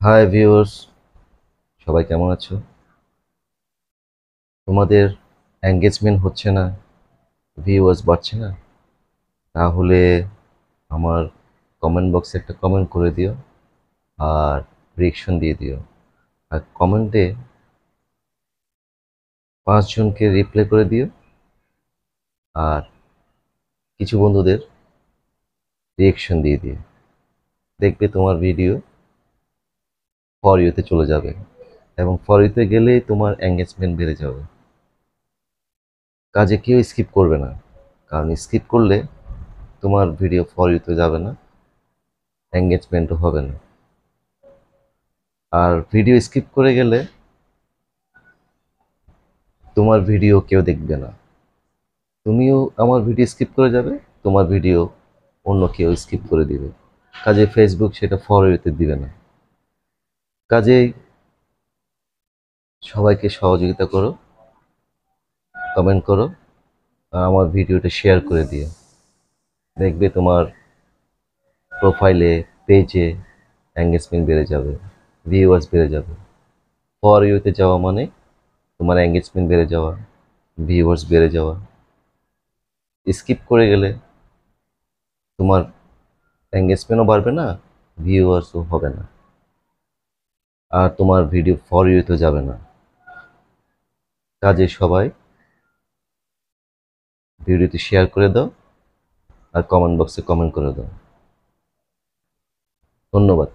Hi viewers, সবাই কেমন আছো? তোমাদের এঙ্গেজমেন্ট হচ্ছে না, ভিউয়ার্স বাড়ছে না, তাহলে আমার কমেন্ট বক্সে একটা কমেন্ট করে দিও আর রিঅ্যাকশন দিয়ে দিও। আর কমেন্টে 5 জনকে রিপ্লাই করে দিও আর কিছু বন্ধুদের রিঅ্যাকশন দিয়ে দিও। দেখবে তোমার ভিডিও ফর ইউতে চলে যাবে এবং ফর ইউতে গেলেই তোমার এঙ্গেজমেন্ট বেড়ে যাবে। কাজে কেউ স্কিপ করবে না, কারণ স্কিপ করলে তোমার ভিডিও ফর ইউতে যাবে না, এঙ্গেজমেন্টও হবে না। আর ভিডিও স্কিপ করে গেলে তোমার ভিডিও কেউ দেখবে না, তুমিও আমার ভিডিও স্কিপ করে যাবে, তোমার ভিডিও অন্য কেউ স্কিপ করে দিবে। কাজে ফেসবুক সেটা ফর ইউতে দিবে না। কাজেই সবাইকে সহযোগিতা করো, কমেন্ট করো আর আমার ভিডিওটা শেয়ার করে দিও। দেখবে তোমার প্রোফাইলে, পেজে এঙ্গেজমেন্ট বেড়ে যাবে, ভিউয়ার্স বেড়ে যাবে। ফর ইউতে যাওয়া মানে তোমার এঙ্গেজমেন্ট বেড়ে যাওয়া, ভিউয়ার্স বেড়ে যাওয়া। স্কিপ করে গেলে তোমার এঙ্গেজমেন্টও বাড়বে না, ভিউয়ার্সও হবে না, আর তোমার ভিডিও ফর ইউতে যাবে না। কাজে সবাই ভিডিওটি শেয়ার করে দাও আর কমেন্ট বক্সে কমেন্ট করে দাও। ধন্যবাদ।